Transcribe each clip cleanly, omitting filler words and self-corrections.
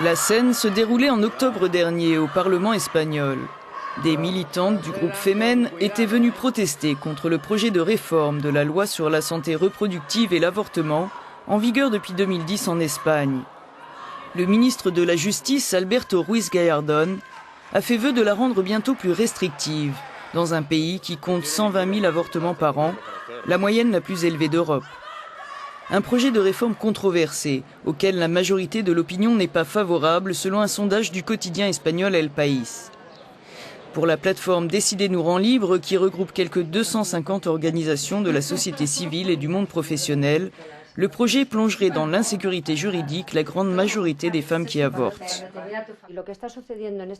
La scène se déroulait en octobre dernier au Parlement espagnol. Des militantes du groupe Femen étaient venues protester contre le projet de réforme de la loi sur la santé reproductive et l'avortement, en vigueur depuis 2010 en Espagne. Le ministre de la Justice, Alberto Ruiz Gallardón, a fait vœu de la rendre bientôt plus restrictive, dans un pays qui compte 120 000 avortements par an, la moyenne la plus élevée d'Europe. Un projet de réforme controversé, auquel la majorité de l'opinion n'est pas favorable, selon un sondage du quotidien espagnol El País. Pour la plateforme Décidez-nous rend libre, qui regroupe quelques 250 organisations de la société civile et du monde professionnel, le projet plongerait dans l'insécurité juridique la grande majorité des femmes qui avortent.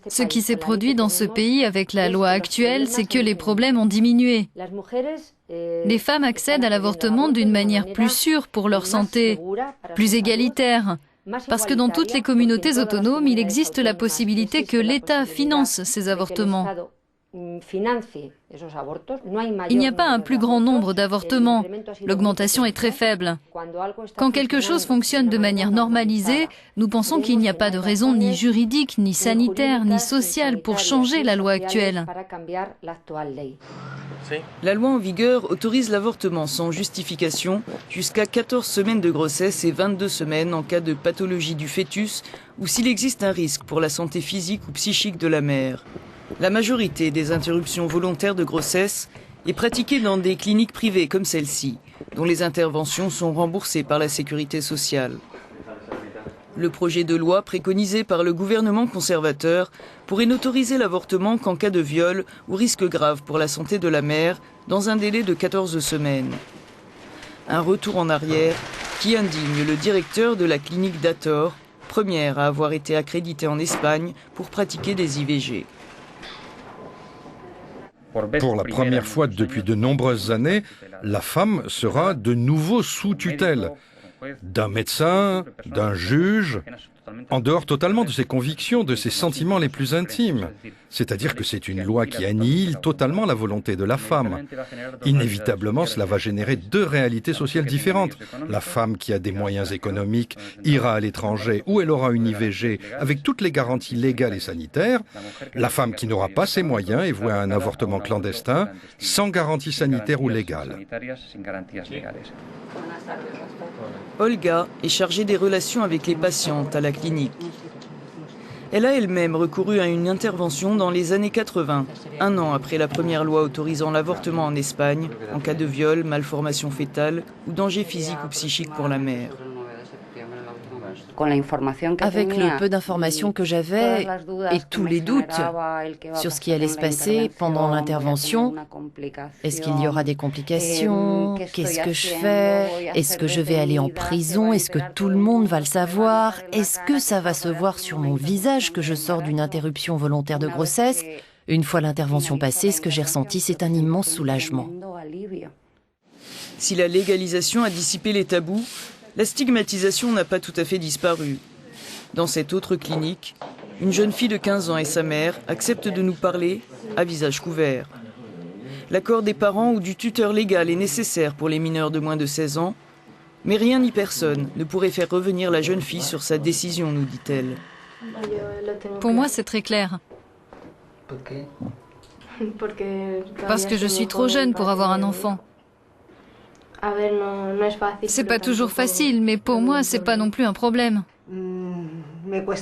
Ce qui s'est produit dans ce pays avec la loi actuelle, c'est que les problèmes ont diminué. Les femmes accèdent à l'avortement d'une manière plus sûre pour leur santé, plus égalitaire. Parce que dans toutes les communautés autonomes, il existe la possibilité que l'État finance ces avortements. Il n'y a pas un plus grand nombre d'avortements. L'augmentation est très faible. Quand quelque chose fonctionne de manière normalisée, nous pensons qu'il n'y a pas de raison ni juridique, ni sanitaire, ni sociale pour changer la loi actuelle. La loi en vigueur autorise l'avortement sans justification jusqu'à 14 semaines de grossesse et 22 semaines en cas de pathologie du fœtus ou s'il existe un risque pour la santé physique ou psychique de la mère. La majorité des interruptions volontaires de grossesse est pratiquée dans des cliniques privées comme celle-ci, dont les interventions sont remboursées par la sécurité sociale. Le projet de loi préconisé par le gouvernement conservateur pourrait n'autoriser l'avortement qu'en cas de viol ou risque grave pour la santé de la mère dans un délai de 14 semaines. Un retour en arrière qui indigne le directeur de la clinique d'Ator, première à avoir été accréditée en Espagne pour pratiquer des IVG. Pour la première fois depuis de nombreuses années, la femme sera de nouveau sous tutelle d'un médecin, d'un juge, en dehors totalement de ses convictions, de ses sentiments les plus intimes. C'est-à-dire que c'est une loi qui annihile totalement la volonté de la femme. Inévitablement, cela va générer deux réalités sociales différentes. La femme qui a des moyens économiques ira à l'étranger où elle aura une IVG avec toutes les garanties légales et sanitaires. La femme qui n'aura pas ces moyens est vouée à un avortement clandestin, sans garantie sanitaire ou légale. Olga est chargée des relations avec les patientes à la clinique. Elle a elle-même recouru à une intervention dans les années 80, un an après la première loi autorisant l'avortement en Espagne, en cas de viol, malformation fœtale ou danger physique ou psychique pour la mère. Avec le peu d'informations que j'avais et tous les doutes sur ce qui allait se passer pendant l'intervention, est-ce qu'il y aura des complications? Qu'est-ce que je fais? Est-ce que je vais aller en prison? Est-ce que tout le monde va le savoir? Est-ce que ça va se voir sur mon visage que je sors d'une interruption volontaire de grossesse? Une fois l'intervention passée, ce que j'ai ressenti, c'est un immense soulagement. Si la légalisation a dissipé les tabous, la stigmatisation n'a pas tout à fait disparu. Dans cette autre clinique, une jeune fille de 15 ans et sa mère acceptent de nous parler à visage couvert. L'accord des parents ou du tuteur légal est nécessaire pour les mineurs de moins de 16 ans, mais rien ni personne ne pourrait faire revenir la jeune fille sur sa décision, nous dit-elle. Pour moi, c'est très clair. Parce que je suis trop jeune pour avoir un enfant. C'est pas toujours facile, mais pour moi, c'est pas non plus un problème.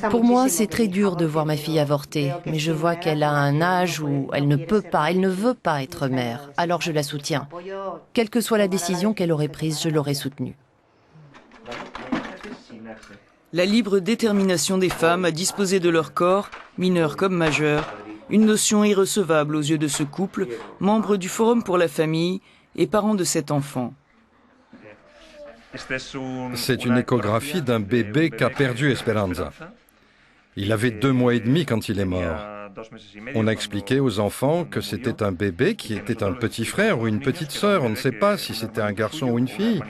Pour moi, c'est très dur de voir ma fille avorter, mais je vois qu'elle a un âge où elle ne peut pas, elle ne veut pas être mère. Alors je la soutiens. Quelle que soit la décision qu'elle aurait prise, je l'aurais soutenue. La libre détermination des femmes à disposer de leur corps, mineurs comme majeurs, une notion irrecevable aux yeux de ce couple, membre du Forum pour la famille et parents de cet enfant. C'est une échographie d'un bébé qu'a perdu Esperanza. Il avait 2 mois et demi quand il est mort. On a expliqué aux enfants que c'était un bébé qui était un petit frère ou une petite sœur, on ne sait pas si c'était un garçon ou une fille,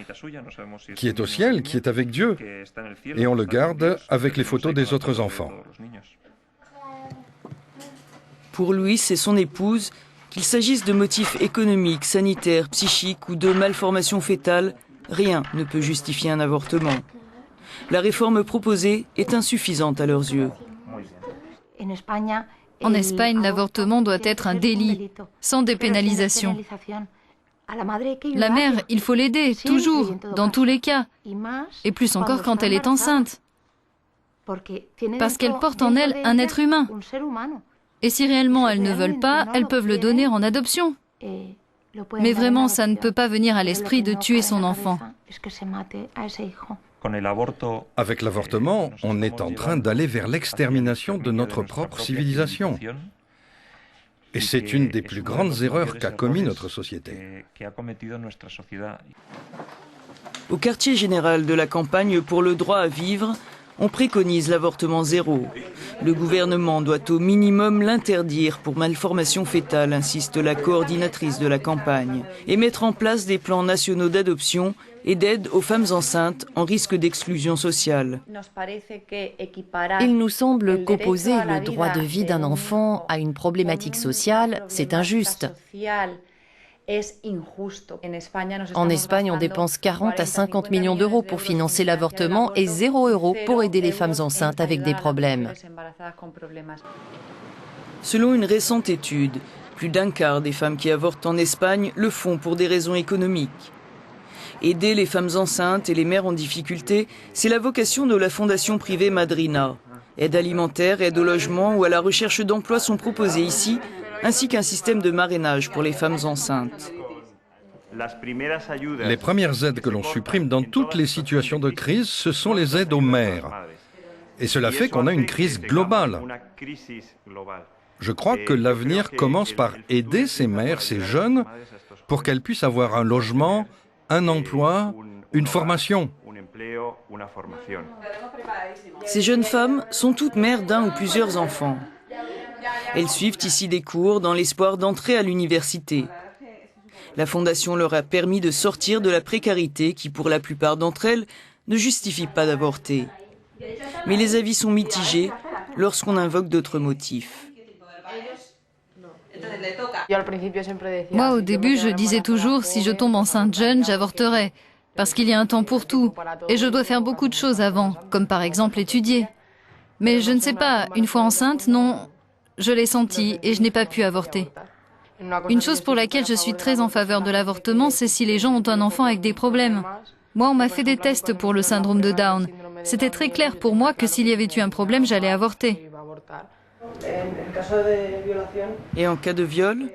qui est au ciel, qui est avec Dieu. Et on le garde avec les photos des autres enfants. Pour Luis et son épouse, qu'il s'agisse de motifs économiques, sanitaires, psychiques ou de malformations fœtales, rien ne peut justifier un avortement. La réforme proposée est insuffisante à leurs yeux. En Espagne, l'avortement doit être un délit, sans dépénalisation. La mère, il faut l'aider, toujours, dans tous les cas, et plus encore quand elle est enceinte, parce qu'elle porte en elle un être humain. Et si réellement elles ne veulent pas, elles peuvent le donner en adoption. Mais vraiment, ça ne peut pas venir à l'esprit de tuer son enfant. Avec l'avortement, on est en train d'aller vers l'extermination de notre propre civilisation. Et c'est une des plus grandes erreurs qu'a commis notre société. Au quartier général de la campagne pour le droit à vivre, on préconise l'avortement zéro. Le gouvernement doit au minimum l'interdire pour malformation fétale, insiste la coordinatrice de la campagne, et mettre en place des plans nationaux d'adoption et d'aide aux femmes enceintes en risque d'exclusion sociale. Il nous semble qu'opposer le droit de vie d'un enfant à une problématique sociale, c'est injuste. En Espagne, on dépense 40 à 50 millions d'euros pour financer l'avortement et 0 € pour aider les femmes enceintes avec des problèmes. Selon une récente étude, plus d'un quart des femmes qui avortent en Espagne le font pour des raisons économiques. Aider les femmes enceintes et les mères en difficulté, c'est la vocation de la fondation privée Madrina. Aide alimentaire, aide au logement ou à la recherche d'emploi sont proposées ici, ainsi qu'un système de marrainage pour les femmes enceintes. Les premières aides que l'on supprime dans toutes les situations de crise, ce sont les aides aux mères. Et cela fait qu'on a une crise globale. Je crois que l'avenir commence par aider ces mères, ces jeunes, pour qu'elles puissent avoir un logement, un emploi, une formation. Ces jeunes femmes sont toutes mères d'un ou plusieurs enfants. Elles suivent ici des cours dans l'espoir d'entrer à l'université. La fondation leur a permis de sortir de la précarité qui, pour la plupart d'entre elles, ne justifie pas d'avorter. Mais les avis sont mitigés lorsqu'on invoque d'autres motifs. Moi, au début, je disais toujours, si je tombe enceinte jeune, j'avorterai. Parce qu'il y a un temps pour tout. Et je dois faire beaucoup de choses avant, comme par exemple étudier. Mais je ne sais pas, une fois enceinte, non, je l'ai senti et je n'ai pas pu avorter. Une chose pour laquelle je suis très en faveur de l'avortement, c'est si les gens ont un enfant avec des problèmes. Moi, on m'a fait des tests pour le syndrome de Down. C'était très clair pour moi que s'il y avait eu un problème, j'allais avorter. Et en cas de viol ?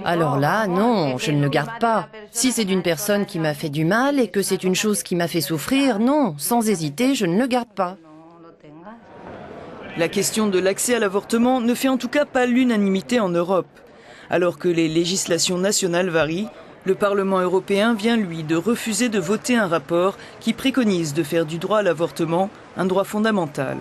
Alors là, non, je ne le garde pas. Si c'est d'une personne qui m'a fait du mal et que c'est une chose qui m'a fait souffrir, non, sans hésiter, je ne le garde pas. La question de l'accès à l'avortement ne fait en tout cas pas l'unanimité en Europe. Alors que les législations nationales varient, le Parlement européen vient, lui, de refuser de voter un rapport qui préconise de faire du droit à l'avortement un droit fondamental.